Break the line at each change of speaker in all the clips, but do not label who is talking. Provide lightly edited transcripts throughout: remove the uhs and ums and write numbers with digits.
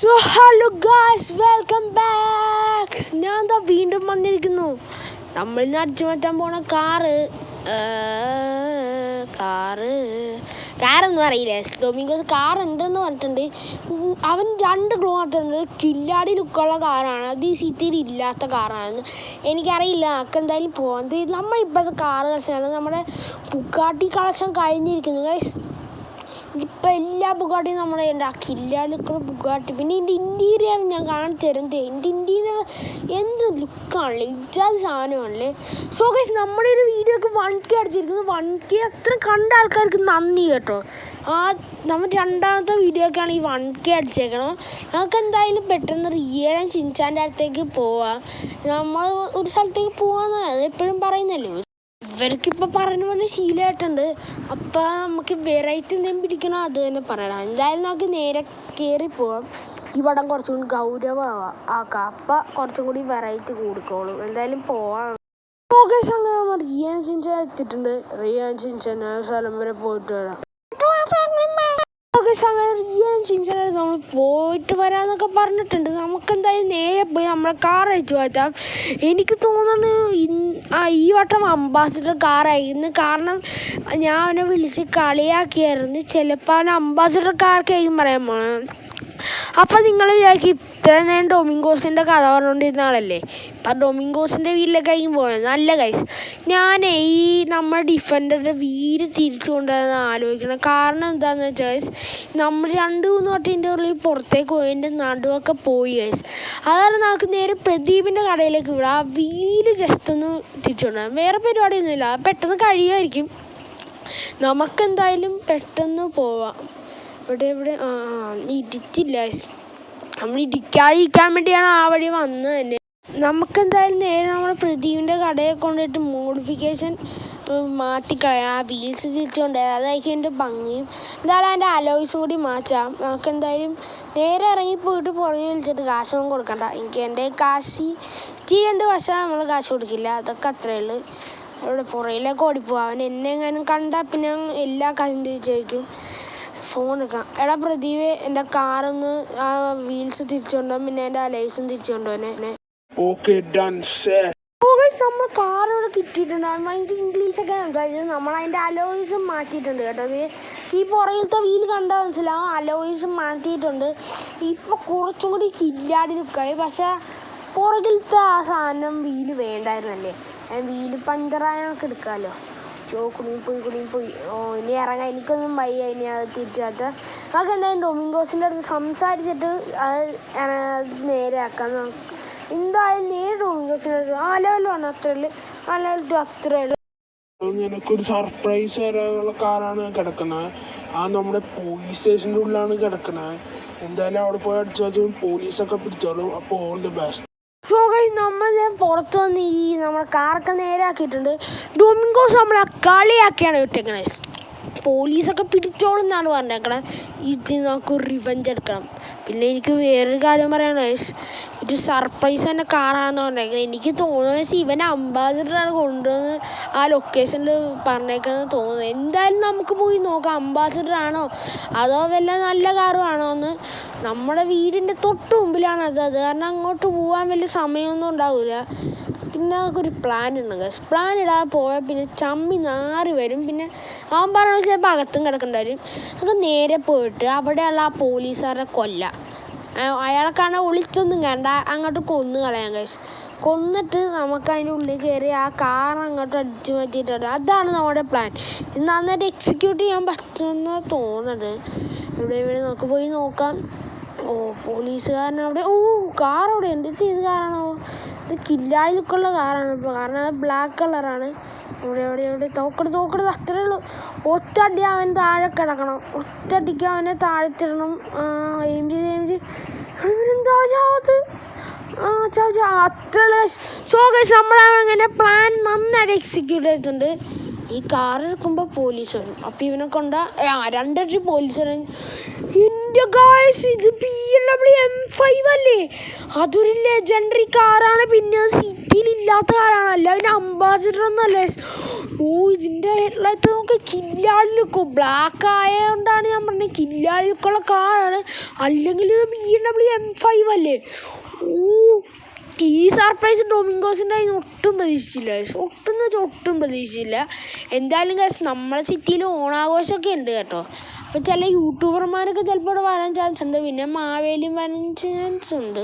So hello guys, welcome back. ഞാൻ എന്താ വീണ്ടും വന്നിരിക്കുന്നു. നമ്മൾ ഇന്ന് അടിച്ചു മാറ്റാൻ പോണ കാറൊന്നും അറിയില്ല. ഡൊമിങ്കോസ് കാർ ഉണ്ടെന്ന് പറഞ്ഞിട്ടുണ്ട്. അവൻ 2 ഗ്ലോ മാത്രമുണ്ട്. കില്ലാടി ലുക്കുള്ള കാറാണ്. അത് ഈ സിറ്റിയിൽ ഇല്ലാത്ത കാറാണെന്ന് എനിക്കറിയില്ല. നമുക്ക് എന്തായാലും പോകാൻ നമ്മളിപ്പോഴത്തെ കാറ് കളക്ഷനാണ് നമ്മുടെ ബുഗാട്ടി കളക്ഷൻ കഴിഞ്ഞിരിക്കുന്നു ഗൈസ്. ഇപ്പം എല്ലാ ബുഗാട്ടിയും നമ്മുടെ ഉണ്ട്. ആ കില്ലാടിക്കുള്ള ബുഗാട്ടി. പിന്നെ ഇതിൻ്റെ ഇൻറ്റീരിയർ ഞാൻ കാണിച്ചു തരുന്നത്. ഇതിൻ്റെ ഇൻറ്റീരിയർ എന്ത് ലുക്കാണല്ലേ, ഇജാതി സാധനമാണല്ലേ. സോ ഗൈസ്, നമ്മുടെ ഒരു വീഡിയോക്ക് 1K അടിച്ചിരിക്കുന്നു. 1K അത്ര കണ്ട ആൾക്കാർക്ക് നന്ദി കേട്ടോ. നമ്മൾ രണ്ടാമത്തെ വീഡിയോക്കാണ് ഈ 1K അടിച്ചേക്കണം. നമുക്ക് എന്തായാലും പെട്ടെന്ന് റിയലും ചിൻചാൻ്റെ അടുത്തേക്ക് പോവാം. നമ്മൾ ഒരു സ്ഥലത്തേക്ക് പോകാമെന്ന് അത് എപ്പോഴും പറയുന്നല്ലോ. ഇവർക്കിപ്പോൾ പറഞ്ഞ പോലെ ശീലമായിട്ടുണ്ട്. അപ്പം നമുക്ക് വെറൈറ്റി എന്തെങ്കിലും പിടിക്കണോ അത് തന്നെ പറയണം. എന്തായാലും നമുക്ക് നേരെ കയറി പോവാം. ഈ പടം കുറച്ചും കൂടി ഗൗരവമാക്കാം. അപ്പം കുറച്ചും കൂടി വെറൈറ്റി കൂടിക്കോളും. എന്തായാലും പോവാം. ഫോക്കസ് അങ്ങനെ റിയാൻ ചിൻചാൻ എത്തിയിട്ടുണ്ട്. റിയാൻ ചിൻചാൻ സ്ഥലം വരെ പോയിട്ട് വരാം. അങ്ങനെ റിയാൻ ചിൻചാൻ നമ്മൾ പോയിട്ട് വരാമെന്നൊക്കെ പറഞ്ഞിട്ടുണ്ട്. നമുക്കെന്തായാലും നേരെ പോയി നമ്മളെ കാർ അടിച്ചു മാറ്റാം. എനിക്ക് തോന്നുന്നു ഈ വട്ടം അംബാസിഡർ കാറായിരുന്നു. കാരണം ഞാൻ അവനെ വിളിച്ച് കളിയാക്കിയായിരുന്നു. ചിലപ്പോൾ അവൻ അംബാസിഡർ കാർക്കായിരിക്കും പറയാൻ പോകണം. അപ്പം നിങ്ങൾ വിചാരിക്കും ഇത്ര നേരം ഡൊമിങ്കോസിൻ്റെ കഥ പറഞ്ഞുകൊണ്ടിരുന്ന ആളല്ലേ, ഇപ്പം ഡൊമിങ്കോസിൻ്റെ വീട്ടിലേക്കായിരിക്കും പോയത്. നല്ല ഗൈസ്, ഞാൻ ഈ നമ്മുടെ ഡിഫൻഡറുടെ വീട് തിരിച്ചു കൊണ്ടുവരാൻ ആലോചിക്കണം. കാരണം എന്താണെന്ന് വെച്ചാൽ ഗൈസ്, നമ്മൾ 2-3 വട്ടത്തിൻ്റെ ഉള്ളിൽ പുറത്തേക്ക് പോയതിൻ്റെ നടുവൊക്കെ പോയി ഗൈസ്. അതാണ് നമുക്ക് നേരെ പ്രദീപിൻ്റെ കടയിലേക്ക് വിടാം. ആ വീട് ജസ്റ്റ് ഒന്ന് തിരിച്ചു കൊണ്ടുവരാം. വേറെ പരിപാടിയൊന്നുമില്ല, പെട്ടെന്ന് കഴിയുമായിരിക്കും. നമുക്കെന്തായാലും പെട്ടെന്ന് പോവാം. ഇവിടെ ഇടിച്ചില്ല. നമ്മൾ ഇടിക്കാതിരിക്കാൻ വേണ്ടിയാണ് ആ വഴി വന്നത് തന്നെ. നമുക്കെന്തായാലും നേരെ നമ്മുടെ പ്രദീപിൻ്റെ കടയെ കൊണ്ടുപോയിട്ട് മോഡിഫിക്കേഷൻ മാറ്റിക്കളയാം. ആ വീൽസ് തിരിച്ചുകൊണ്ടുവരാം. അതായിരിക്കും എൻ്റെ ഭംഗിയും. എന്തായാലും അതിൻ്റെ അലോയ്സും കൂടി മാറ്റാം. നമുക്കെന്തായാലും നേരെ ഇറങ്ങിപ്പോയിട്ട് പുറകെ വിളിച്ചിട്ട് കാശൊന്നും കൊടുക്കണ്ട. എനിക്ക് എൻ്റെ കാശ് ഇച്ചിരി പക്ഷേ നമ്മൾ കാശ് കൊടുക്കില്ല. അതൊക്കെ അത്രയേ ഉള്ളൂ. അവിടെ പുറയിലേക്ക് ഓടിപ്പോവാം. അവൻ എന്നെ എങ്ങാനും കണ്ടാൽ പിന്നെ എല്ലാ കാശും തിരിച്ചേക്കും. ഫോൺ എടുക്കാം. എടാ പ്രദീപ്, എൻ്റെ കാറൊന്ന് ആ വീൽസ് തിരിച്ചുകൊണ്ടുപോകാം. പിന്നെ എൻ്റെ അലൈസും തിരിച്ചുകൊണ്ടുപോകാനെ. നമ്മൾ കാർ ഇവിടെ കിട്ടിയിട്ടുണ്ട്. ഭയങ്കര ഇംഗ്ലീഷൊക്കെ സംസാരിച്ചത്. നമ്മൾ അതിൻ്റെ അലോയ്സും മാറ്റിയിട്ടുണ്ട് കേട്ടോ. ഈ പുറകിലത്തെ വീല് കണ്ടാൽ മനസ്സിലാവും. അലോയ്സും മാറ്റിയിട്ടുണ്ട്. ഇപ്പം കുറച്ചും കൂടി കില്ലാടി ലുക്കായി. പക്ഷേ പുറകിലത്തെ ആ സാധനം വീല് വേണ്ടായിരുന്നല്ലേ. വീല് പഞ്ചറായ നമുക്ക് എടുക്കാമല്ലോ. കുടുങ്ങി പോയി. ഇനി ഇറങ്ങാൻ എനിക്കൊന്നും വയ്യ. ഇനി അത് തിരിച്ചാത്ത നമുക്ക് എന്തായാലും ഡൊമിങ്കോസിൻ്റെ അടുത്ത് സംസാരിച്ചിട്ട് അത് നേരെ ആക്കാം. എന്തായാലും നേരെ ഡൊമിങ്കോസിൻ്റെ അടുത്ത് ലെവലാണ് അത്രയുള്ളൂ.
നിനക്കൊരു സർപ്രൈസ് തരാനുള്ള കാറാണ് കിടക്കുന്നത്. നമ്മുടെ പോലീസ് സ്റ്റേഷൻ്റെ ഉള്ളിലാണ് കിടക്കുന്നത്. എന്തായാലും അവിടെ പോയി അടിച്ചു പോലീസൊക്കെ പിടിച്ചോളും. അപ്പോൾ all the best.
So guys, നമ്മൾ പുറത്ത് വന്ന് നമ്മുടെ കാറൊക്കെ നേരെ ആക്കിയിട്ടുണ്ട്. ഡൊമിങ്കോസ് നമ്മളെ കളിയാക്കിയാണ് വിട്ടേക്കണേ. പോലീസൊക്കെ പിടിച്ചോളും എന്നാണ് പറഞ്ഞേക്കണത്. ഇത് നമുക്ക് റിവെഞ്ച് എടുക്കണം. പിന്നെ എനിക്ക് വേറൊരു കാര്യം പറയണേ, ഇത് സർപ്രൈസ് തന്നെ കാറാണെന്ന് പറഞ്ഞേക്കണേ. എനിക്ക് തോന്നുന്നത് ഇവൻ അംബാസിഡറാണ് കൊണ്ടുവന്ന് ആ ലൊക്കേഷനിൽ പറഞ്ഞേക്കുന്നത് തോന്നുന്നത്. എന്തായാലും നമുക്ക് പോയി നോക്കാം അംബാസിഡർ ആണോ അതോ വല്ല നല്ല കാറും ആണോ എന്ന്. നമ്മുടെ വീടിൻ്റെ തൊട്ട് മുമ്പിലാണ് അത് കാരണം അങ്ങോട്ട് പോകാൻ വലിയ സമയമൊന്നും ഉണ്ടാവില്ല. പിന്നെ നമുക്കൊരു പ്ലാൻ ഉണ്ട് ഗൈസ്. പ്ലാൻ ഇടാതെ പോയാൽ പിന്നെ ചമ്മി നാറി വരും. പിന്നെ അവൻ പറഞ്ഞ ചിലപ്പോൾ അകത്തും കിടക്കേണ്ടി വരും. നമുക്ക് നേരെ പോയിട്ട് അവിടെയുള്ള ആ പോലീസുകാരെ കൊല്ലാം. അയാളെക്കാണെ ഒളിച്ചൊന്നും കണ്ട അങ്ങോട്ട് കൊന്നു കളയാം ഗൈസ്. കൊന്നിട്ട് നമുക്ക് അതിൻ്റെ ഉള്ളിൽ കയറി ആ കാർ അങ്ങോട്ട് അടിച്ചു മാറ്റിയിട്ടുണ്ട്. അതാണ് നമ്മുടെ പ്ലാൻ. ഇത് നന്നായിട്ട് എക്സിക്യൂട്ട് ചെയ്യാൻ പറ്റുമെന്നാണ് തോന്നുന്നത്. ഇവിടെ നമുക്ക് പോയി നോക്കാം. പോലീസുകാരനവിടെ. കാർ അവിടെ എന്ത് ചെയ്ത കാറാണോ? ഇത് കില്ലാടി ലുക്കുള്ള കാറാണ് ഇപ്പോൾ. കാരണം അത് ബ്ലാക്ക് കളറാണ്. ഇവിടെ തോക്കെടുത്ത് അത്രയേ ഉള്ളൂ. ഒറ്റടി അവൻ താഴെ കിടക്കണം. ഒറ്റടിക്ക് അവനെ താഴ്ത്തിടണം. എയിം ചെയ്ത് ഇവനെന്താ ചാവത്ത്? അത്രയുള്ള. സോ ഗൈസ്, നമ്മളങ്ങനെ പ്ലാൻ നന്നായിട്ട് എക്സിക്യൂട്ട് ചെയ്തിട്ടുണ്ട്. ഈ കാർ എടുക്കുമ്പോൾ പോലീസ് വരും. അപ്പോൾ ഇവനെ കൊണ്ട് 2 പോലീസ് വരും. എൻ്റെ ഗായ്സ് ഇത് BMW M5 അല്ലേ? അതൊരു ലെജൻഡറി കാറാണ്. പിന്നെ സിറ്റിയിൽ ഇല്ലാത്ത കാറാണ്. അല്ല അതിന് അംബാസിഡർ ഒന്നല്ലേ. ഓ ഇതിൻ്റെ ഹെഡ്ലൈറ്റ് നമുക്ക് കില്ലാടി ലുക്കും. ബ്ലാക്ക് ആയതുകൊണ്ടാണ് ഞാൻ പറഞ്ഞത് കില്ലാടി ലുക്കുള്ള കാറാണ്. അല്ലെങ്കിൽ BMW M5 അല്ലേ. ഓ ഈ സർപ്രൈസ് ഡൊമിങ്കോസിൻ്റെ അതിന് ഒട്ടും പ്രതീക്ഷിച്ചില്ല. ഒട്ടും പ്രതീക്ഷിച്ചില്ല. എന്തായാലും ഗൈസ് നമ്മളെ സിറ്റിയിൽ ഓണാഘോഷമൊക്കെ ഉണ്ട് കേട്ടോ. അപ്പോൾ ചില യൂട്യൂബർമാരൊക്കെ ചിലപ്പോൾ ഇവിടെ വരാൻ ചാൻസ് ഉണ്ട്. പിന്നെ മാവേലിയും വരാൻ ചാൻസ് ഉണ്ട്.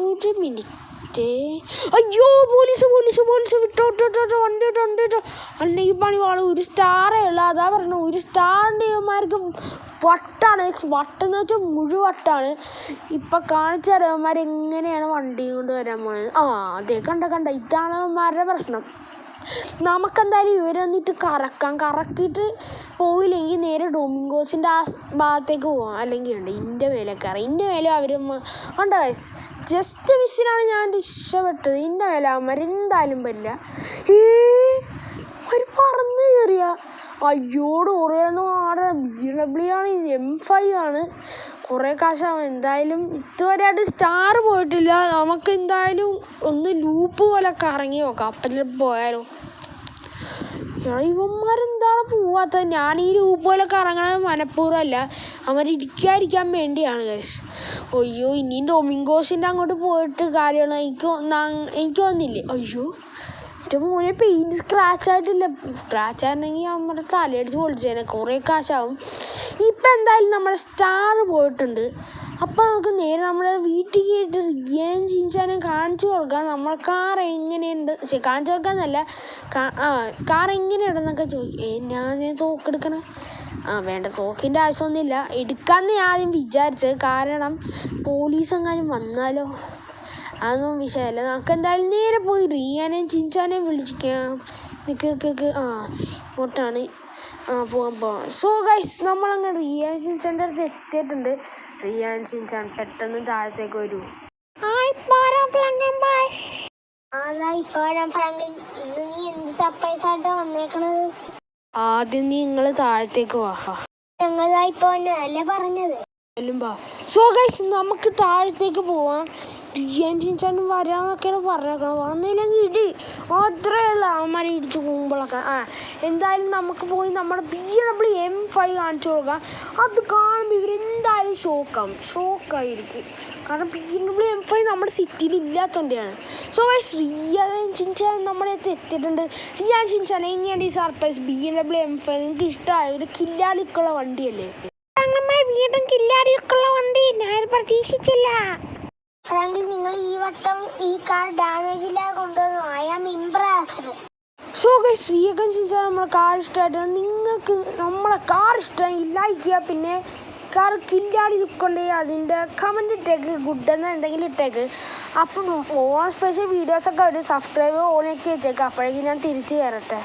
ഒരു മിനിറ്റ്. അയ്യോ പോലീസ് വിട്ടോ വണ്ടി വിട്ടോ. അല്ലെങ്കിൽ പണി വാളും. ഒരു സ്റ്റാറേ ഉള്ളൂ. അതാ പറഞ്ഞു ഒരു സ്റ്റാറിൻ്റെ ഇവന്മാർക്ക് വട്ടാണ്. വട്ടെന്ന് വെച്ചാൽ മുഴുവട്ടാണ്. ഇപ്പം കാണിച്ചാൽ അവന്മാർ എങ്ങനെയാണ് വണ്ടി കൊണ്ട് വരാൻ പോകുന്നത്. അതെ കണ്ട ഇതാണ് അവന്മാരുടെ പ്രശ്നം. നമുക്കെന്തായാലും ഇവർ വന്നിട്ട് കറക്കിയിട്ട് പോയില്ലെങ്കിൽ നേരെ ഡൊമിങ്കോസിൻ്റെ ആ ഭാഗത്തേക്ക് പോകാം. അല്ലെങ്കിൽ ഉണ്ട് ഇൻ്റെ മേലെ അവർ കണ്ട ഗൈസ് ജസ്റ്റ് മിസ്സിനാണ് ഞാൻ രക്ഷപ്പെട്ടത്. ഇൻ്റെ മേലെ അവന്മാർ എന്തായാലും പറ്റില്ല. അവർ പറന്ന് കയറിയ അയ്യോ ഡോറുകളൊന്നും ആടെ BMW ആണ്. M5 ആണ്. കുറേ കാശാവും. എന്തായാലും ഇതുവരെയായിട്ട് സ്റ്റാർ പോയിട്ടില്ല. നമുക്ക് എന്തായാലും ഒന്ന് ലൂപ്പ് പോലെ കറങ്ങി നോക്കാം. അപ്പം പോയാലോ. ഇവന്മാരെന്താണ് പോവാത്തത്? ഞാൻ ഈ ലൂപ്പ് പോലെ കറങ്ങണത് മനഃപൂർവ്വമല്ല. അവർ ഇരിക്കാതിരിക്കാൻ വേണ്ടിയാണ് ഗൈസ്. അയ്യോ ഇനിയും ഡൊമിങ്കോസിൻ്റെ അങ്ങോട്ട് പോയിട്ട് കാര്യമാണ്. എനിക്ക് വന്നില്ലേ. അയ്യോ എൻ്റെ മോനെ പെയിൻറ്റ് സ്ക്രാച്ച് ആയിട്ടില്ല. സ്ക്രാച്ച് ആയിരുന്നെങ്കിൽ നമ്മുടെ തലയടിച്ച് പൊളിച്ചേനെ. കുറേ കാശാവും. ഇപ്പം എന്തായാലും നമ്മുടെ സ്റ്റാർ പോയിട്ടുണ്ട്. അപ്പം നമുക്ക് നേരെ നമ്മുടെ വീട്ടിൽ കയറിയിട്ട് റിയനും ചിൻചാനും കാണിച്ചു കൊടുക്കാം. നമ്മൾ കാർ എങ്ങനെയുണ്ട്. കാണിച്ചു കൊടുക്കാന്നല്ല കാർ എങ്ങനെയുണ്ടെന്നൊക്കെ ഞാൻ തോക്കെടുക്കണേ. വേണ്ട തോക്കിൻ്റെ ആവശ്യമൊന്നുമില്ല. എടുക്കാമെന്ന് ഞാൻ ആദ്യം വിചാരിച്ചത്. കാരണം പോലീസ് എങ്ങാനും വന്നാലോ അതൊന്നും വിഷയമല്ല. നമുക്ക് എന്തായാലും നേരെ പോയി റിയാനെയും ചിൻചാനെയും വിളിച്ചിരിക്കാം. നിൽക്ക് ഇങ്ങോട്ടാണ്. പോവാം. സോ ഗൈസ് നമ്മളങ്ങ് റിയാൻ ചിൻചാൻ്റെ അടുത്ത് എത്തിയിട്ടുണ്ട്. റിയാൻ ചിൻചാൻ പെട്ടെന്ന് താഴത്തേക്ക് വരൂ.
ഇന്ന് നീ എന്ത് സർപ്രൈസ് ആയിട്ടാ വന്നേക്കണത്?
ആദ്യം നിങ്ങൾ താഴത്തേക്ക് വാ.
ഞങ്ങളായിപ്പോ അല്ലേ പറഞ്ഞത്.
സോ ഗൈസ് നമുക്ക് താഴത്തേക്ക് പോവാം. റിയാൻ ചിൻചാൻ വരാന്നൊക്കെയാണ് പറഞ്ഞേക്കണം. വന്നില്ലെങ്കിൽ ഇടി മാത്രമേ അവന്മാരെ ഇടിച്ച് പോകുമ്പോഴൊക്കെ. എന്തായാലും നമുക്ക് പോയി നമ്മുടെ BMW M5 കാണിച്ചു കൊടുക്കാം. അത് കാണുമ്പോൾ ഇവരെന്തായാലും ഷോക്കായിരിക്കും. കാരണം BMW M5 നമ്മുടെ സിറ്റിയിൽ ഇല്ലാത്തതുകൊണ്ടാണ്. സോ ഗൈസ് റിയാൻ ചിൻചാൻ നമ്മുടെ അടുത്ത് എത്തിയിട്ടുണ്ട്. റിയാൻ ചിൻചാൻ എങ്ങനെയാണ് ഈ സർപ്രൈസ് BMW M5 നിങ്ങൾക്ക് ഇഷ്ടമായ ഒരു കില്ലാടിക്കുള്ള വണ്ടിയല്ലേ? വീണ്ടും കില്ലാടിക്കുള്ള വണ്ടി ഞാൻ പ്രതീക്ഷിച്ചില്ല.
ഫ്രാങ്കിൽ നിങ്ങൾ ഈ വട്ടം ഈ കാർ ഡാമേജ് ഇല്ലാതെ കൊണ്ടുവന്നു. I am impressed.
So guys Riyan ചിൻചാൻ നമ്മളെ കാർ ഇഷ്ടമായിട്ടാണ്. നിങ്ങൾക്ക് നമ്മളെ കാർ ഇഷ്ടമായി ലൈക്ക് ചെയ്യുക. പിന്നെ കാർ കില്ലാടി ലുക്കുണ്ടെങ്കിൽ അതിൻ്റെ കമൻറ്റ് ഇട്ടേക്ക്. ഗുഡ് എന്ന് എന്തെങ്കിലും ഇട്ടേക്ക്. അപ്പം ഓൺ സ്പെഷ്യൽ വീഡിയോസൊക്കെ ഒരു സബ്സ്ക്രൈബ് ഓണാക്കി വെച്ചേക്ക്. അപ്പോഴേക്കും ഞാൻ തിരിച്ചു കയറട്ടെ.